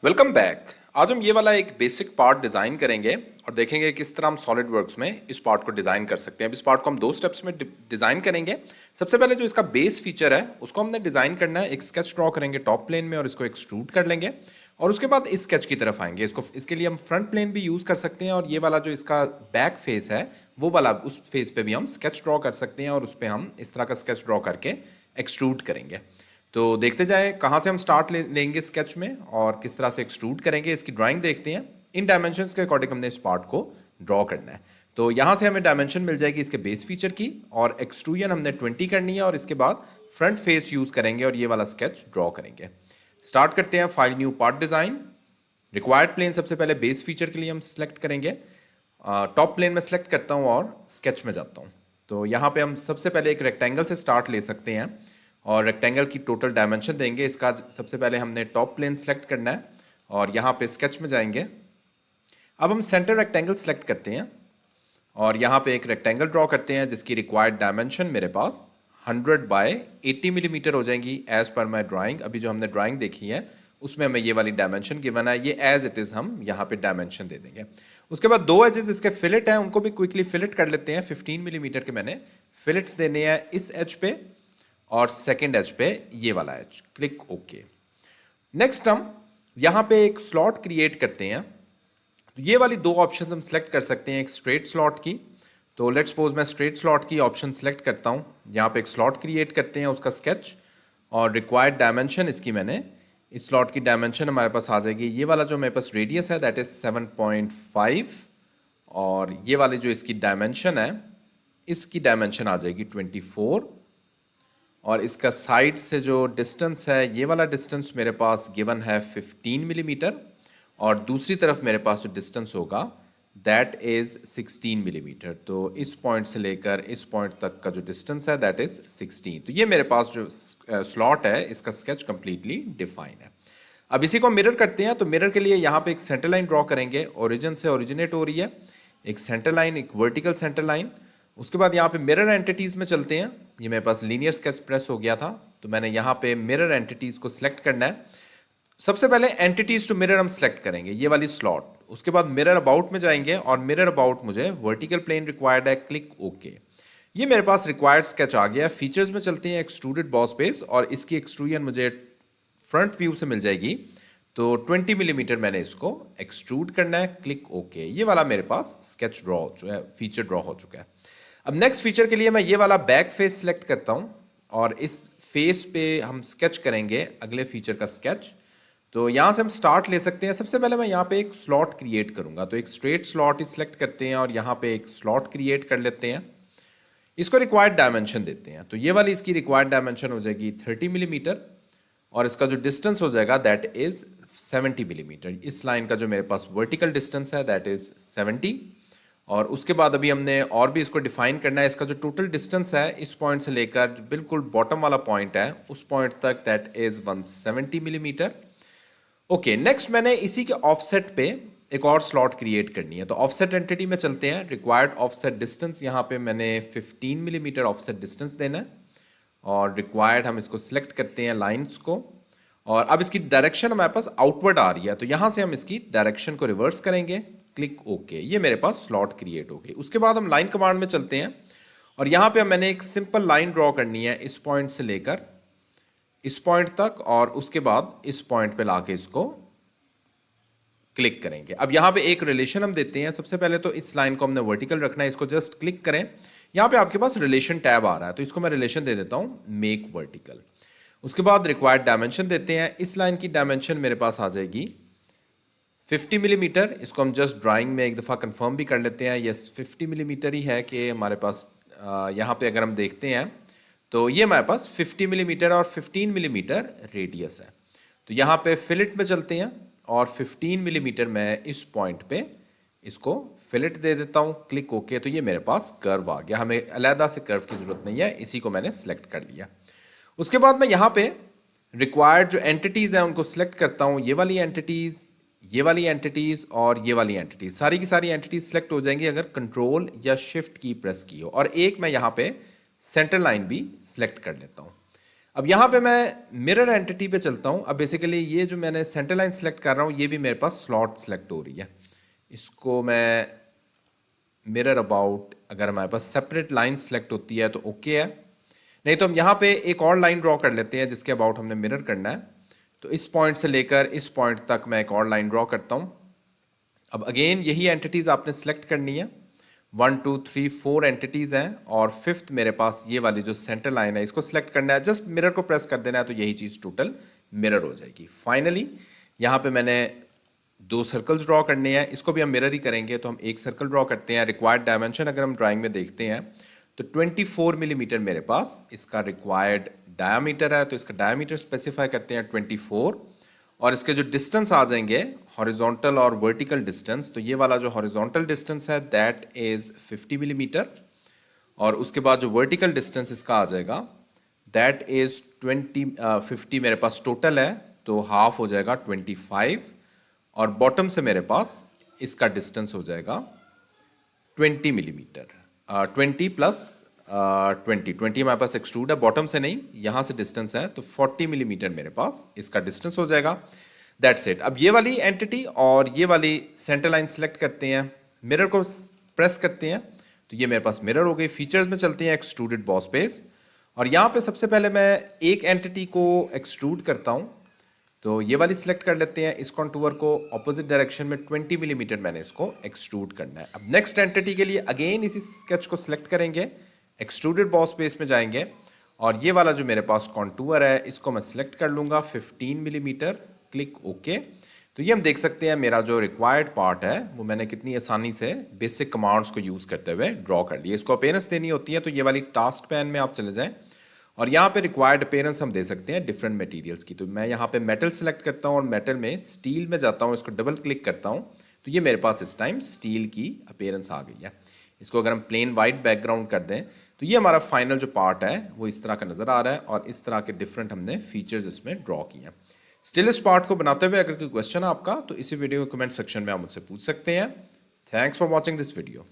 Welcome back. आज हम ये वाला एक बेसिक पार्ट डिज़ाइन करेंगे और देखेंगे किस तरह हम सॉलिड वर्क्स में इस पार्ट को डिज़ाइन कर सकते हैं। अब इस पार्ट को हम दो स्टेप्स में डिज़ाइन करेंगे। सबसे पहले जो इसका बेस फीचर है उसको हमने डिज़ाइन करना है। एक स्केच ड्रॉ करेंगे टॉप प्लेन में और इसको एक्सट्रूड कर लेंगे और उसके बाद इस स्केच की तरफ आएंगे। इसके लिए हम फ्रंट प्लेन भी यूज़ कर सकते हैं और ये वाला जो इसका बैक फेस है वो वाला उस फेस पे भी हम स्केच ड्रॉ कर सकते हैं और उस पर हम इस तरह का स्केच ड्रॉ करके एक्सट्रूड करेंगे। तो देखते जाएं कहाँ से हम स्टार्ट लेंगे स्केच में और किस तरह से एक्सट्रूड करेंगे। इसकी ड्राइंग देखते हैं। इन डायमेंशंस के अकॉर्डिंग हमने इस पार्ट को ड्रॉ करना है। तो यहाँ से हमें डायमेंशन मिल जाएगी इसके बेस फीचर की और एक्सट्रूजन हमने 20 करनी है और इसके बाद फ्रंट फेस यूज़ करेंगे और ये वाला स्केच ड्रॉ करेंगे। स्टार्ट करते हैं file new part design. Required plane सबसे पहले बेस फीचर के लिए हम सेलेक्ट करेंगे। टॉप प्लेन में सेलेक्ट करता हूँ और स्केच में जाता हूँ। तो यहाँ पे हम सबसे पहले एक रेक्टेंगल से स्टार्ट ले सकते हैं और रेक्टेंगल की टोटल डायमेंशन देंगे। इसका सबसे पहले हमने टॉप प्लेन सेलेक्ट करना है और यहाँ पे स्केच में जाएंगे। अब हम सेंटर रेक्टेंगल सेलेक्ट करते हैं और यहाँ पे एक रेक्टेंगल ड्रॉ करते हैं जिसकी रिक्वायर्ड डायमेंशन मेरे पास 100 बाय 80 मिलीमीटर हो जाएंगी एज पर माई ड्राइंग। अभी जो हमने ड्राइंग देखी है उसमें हमें ये वाली डायमेंशन गिवन है, ये एज इट इज़ हम यहाँ पे डायमेंशन दे देंगे। उसके बाद दो एजेस इसके फिलेट हैं, उनको भी क्विकली फिलेट कर लेते हैं। 15 मिलीमीटर के मैंने फिलेट्स देने हैं इस एज पे और सेकेंड एज पे ये वाला एज। Click okay. नेक्स्ट हम यहाँ पे एक स्लॉट क्रिएट करते हैं। तो ये वाली दो ऑप्शन हम सेलेक्ट कर सकते हैं एक स्ट्रेट स्लॉट की। तो लेट्स सपोज मैं स्ट्रेट स्लॉट की ऑप्शन सेलेक्ट करता हूँ। यहाँ पे एक स्लॉट क्रिएट करते हैं उसका स्केच और रिक्वायर्ड डायमेंशन इसकी मैंने इस स्लॉट की डायमेंशन हमारे पास आ जाएगी। ये वाला जो मेरे पास रेडियस है दैट इज 7.5 और ये वाली जो इसकी डायमेंशन है इसकी डायमेंशन आ जाएगी 24 और इसका साइड से जो डिस्टेंस है ये वाला डिस्टेंस मेरे पास गिवन है 15 मिलीमीटर और दूसरी तरफ मेरे पास जो डिस्टेंस होगा दैट इज़ 16 मिलीमीटर। तो इस पॉइंट से लेकर इस पॉइंट तक का जो डिस्टेंस है दैट इज़ 16। तो ये मेरे पास जो स्लॉट है इसका स्केच कम्प्लीटली डिफाइन है। अब इसी को मिरर करते हैं। तो मिरर के लिए यहाँ पे एक सेंटर लाइन ड्रॉ करेंगे। ओरिजिन से ओरिजिनेट हो रही है एक सेंटर लाइन, एक वर्टिकल सेंटर लाइन। उसके बाद यहाँ पे मिरर एंटिटीज़ में चलते हैं। ये मेरे पास लीनियर स्केच प्रेस हो गया था तो मैंने यहाँ पे मिरर एंटिटीज़ को सिलेक्ट करना है। सबसे पहले एंटिटीज़ टू मिरर हम सेलेक्ट करेंगे ये वाली स्लॉट। उसके बाद मिरर अबाउट में जाएंगे और मिरर अबाउट मुझे वर्टिकल प्लेन रिक्वायर्ड है। Click okay. ये मेरे पास रिक्वायर्ड स्केच आ गया। फीचर्स में चलते हैं एक्सट्रूडेड बॉस बेस और इसकी एक्सट्रूजन मुझे फ्रंट व्यू से मिल जाएगी। तो 20 मिलीमीटर मैंने इसको एक्सट्रूड करना है। Click okay. ये वाला मेरे पास स्केच ड्रॉ जो है फीचर ड्रॉ हो चुका है। अब नेक्स्ट फीचर के लिए मैं ये वाला बैक फेस सेलेक्ट करता हूँ और इस फेस पे हम स्केच करेंगे अगले फीचर का स्केच। तो यहाँ से हम स्टार्ट ले सकते हैं। सबसे पहले मैं यहाँ पे एक स्लॉट क्रिएट करूँगा। तो एक स्ट्रेट स्लॉट ही सिलेक्ट करते हैं और यहाँ पे एक स्लॉट क्रिएट कर लेते हैं। इसको रिक्वायर्ड डायमेंशन देते हैं। तो ये वाली इसकी रिक्वायर्ड डायमेंशन हो जाएगी 30 मिलीमीटर और इसका जो डिस्टेंस हो जाएगा दैट इज़ 70 मिलीमीटर। इस लाइन का जो मेरे पास वर्टिकल डिस्टेंस है दैट इज़ 70 और उसके बाद अभी हमने और भी इसको डिफाइन करना है। इसका जो टोटल डिस्टेंस है इस पॉइंट से लेकर जो बिल्कुल बॉटम वाला पॉइंट है उस पॉइंट तक that is 170 millimetre. Okay next मैंने इसी के ऑफसेट पे एक और स्लॉट क्रिएट करनी है। तो ऑफसेट एंटिटी में चलते हैं। रिक्वायर्ड ऑफसेट डिस्टेंस यहाँ पे मैंने 15 मिलीमीटर ऑफसेट डिस्टेंस देना है और रिक्वायर्ड हम इसको सिलेक्ट करते हैं लाइंस को और अब इसकी डायरेक्शन हमारे पास आउटवर्ड आ रही है। तो यहाँ से हम इसकी डायरेक्शन को रिवर्स करेंगे। Click okay. ये मेरे पास स्लॉट क्रिएट हो गई। उसके बाद हम लाइन कमांड में चलते हैं और यहाँ पे मैंने एक सिंपल लाइन ड्रॉ करनी है इस पॉइंट से लेकर इस पॉइंट तक और उसके बाद इस पॉइंट पे लाके इसको क्लिक करेंगे। अब यहाँ पे एक रिलेशन हम देते हैं। सबसे पहले तो इस लाइन को हमने वर्टिकल रखना है। इसको जस्ट क्लिक करें। यहाँ पे आपके पास रिलेशन टैब आ रहा है तो इसको मैं रिलेशन दे देता हूँ मेक वर्टिकल। उसके बाद रिक्वायर्ड डायमेंशन देते हैं। इस लाइन की डायमेंशन मेरे पास आ जाएगी 50 मिलीमीटर। इसको हम जस्ट ड्राइंग में एक दफ़ा कंफर्म भी कर लेते हैं। यस 50 मिलीमीटर ही है कि हमारे पास यहाँ पे अगर हम देखते हैं तो ये हमारे पास 50 मिलीमीटर और 15 मिलीमीटर रेडियस है। तो यहाँ पे फिलेट में चलते हैं और 15 मिलीमीटर मैं इस पॉइंट पे इसको फिलेट दे देता हूँ। Click okay. तो ये मेरे पास कर्व आ गया। हमें अलहदा से कर्व की ज़रूरत नहीं है, इसी को मैंने सेलेक्ट कर लिया। उसके बाद मैं यहाँ पे रिक्वायर्ड जो एंटिटीज़ हैं उनको सिलेक्ट करता हूँ। ये वाली एंटिटीज़, ये वाली एंटिटीज़ और ये वाली एंटिटीज़, सारी की सारी एंटिटीज़ सेलेक्ट हो जाएंगी अगर कंट्रोल या शिफ्ट की प्रेस की हो। और एक मैं यहाँ पे सेंटर लाइन भी सिलेक्ट कर लेता हूँ। अब यहाँ पे मैं मिरर एंटिटी पे चलता हूँ. अब बेसिकली ये जो मैंने सेंटर लाइन सेलेक्ट कर रहा हूँ ये भी मेरे पास स्लॉट सेलेक्ट हो रही है. इसको मैं मिरर अबाउट, अगर हमारे पास सेपरेट लाइन सेलेक्ट होती है तो ओके है, नहीं तो हम यहाँ पे एक और लाइन ड्रॉ कर लेते हैं जिसके अबाउट हमने मिरर करना है. तो इस पॉइंट से लेकर इस पॉइंट तक मैं एक और लाइन ड्रॉ करता हूँ. अब अगेन यही एंटिटीज़ आपने सेलेक्ट करनी है. 1 2 3 4 एंटिटीज़ हैं और फिफ्थ मेरे पास ये वाली जो सेंटर लाइन है इसको सिलेक्ट करना है. जस्ट मिरर को प्रेस कर देना है तो यही चीज़ टोटल मिरर हो जाएगी. फाइनली यहाँ पे मैंने 2 सर्कल्स ड्रॉ करने हैं. इसको भी हम मिरर ही करेंगे तो हम एक सर्कल ड्रॉ करते हैं. रिक्वायर्ड डायमेंशन अगर हम ड्राइंग में देखते हैं तो 24 मिलीमीटर मेरे पास इसका रिक्वायर्ड डायामीटर है. तो इसका डायामीटर स्पेसिफाई करते हैं 24 और इसके जो डिस्टेंस आ जाएंगे हॉरिजॉन्टल और वर्टिकल डिस्टेंस, तो ये वाला जो हॉरिजॉन्टल डिस्टेंस है दैट इज़ 50 मिलीमीटर और उसके बाद जो वर्टिकल डिस्टेंस इसका आ जाएगा दैट इज़ 50 मेरे पास टोटल है तो हाफ हो जाएगा 25 और बॉटम से मेरे पास इसका डिस्टेंस हो जाएगा 20 मिलीमीटर. 20 प्लस 20 हमारे पास एक्सट्रूड है, बॉटम से नहीं, यहाँ से डिस्टेंस है तो 40 मिलीमीटर मेरे पास इसका डिस्टेंस हो जाएगा. That's it. अब ये वाली एंटिटी और ये वाली सेंटर लाइन सेलेक्ट करते हैं, मिरर को प्रेस करते हैं तो ये मेरे पास मिरर हो गई. फीचर्स में चलते हैं, एक्सट्रूडेड बॉस बेस, और यहाँ पे सबसे पहले मैं एक एंटिटी को एक्सट्रूड करता हूँ. तो ये वाली सिलेक्ट कर लेते हैं. इस कॉन्टूर को ऑपोजिट डायरेक्शन में 20 मिलीमीटर मैंने इसको एक्सट्रूड करना है. अब नेक्स्ट एंटिटी के लिए अगेन इसी स्केच को सिलेक्ट करेंगे, एक्सट्रूडेड बॉस बेस में जाएंगे और ये वाला जो मेरे पास कॉन्टूर है इसको मैं सिलेक्ट कर लूँगा 15 मिलीमीटर. Click okay. तो ये हम देख सकते हैं मेरा जो रिक्वायर्ड पार्ट है वो मैंने कितनी आसानी से बेसिक कमांड्स को यूज़ करते हुए ड्रॉ कर लिया. इसको अपीयरेंस देनी होती है तो ये वाली टास्क पैन में आप चले जाएं और यहाँ पे रिक्वायर्ड अपीयरेंस हम दे सकते हैं डिफरेंट मटेरियल्स की. तो मैं यहाँ पे मेटल सेलेक्ट करता हूँ और मेटल में स्टील में जाता हूँ, इसको डबल क्लिक करता हूँ तो ये मेरे पास इस टाइम स्टील की अपीयरेंस आ गई है. इसको अगर हम प्लेन वाइट बैकग्राउंड कर दें तो ये हमारा फाइनल जो पार्ट है वो इस तरह का नज़र आ रहा है और इस तरह के डिफरेंट हमने फीचर्स इसमें ड्रॉ किए हैं. स्टिल इस पार्ट को बनाते हुए अगर कोई क्वेश्चन है आपका तो इसी वीडियो के कमेंट सेक्शन में आप मुझसे पूछ सकते हैं. Thanks for watching this video.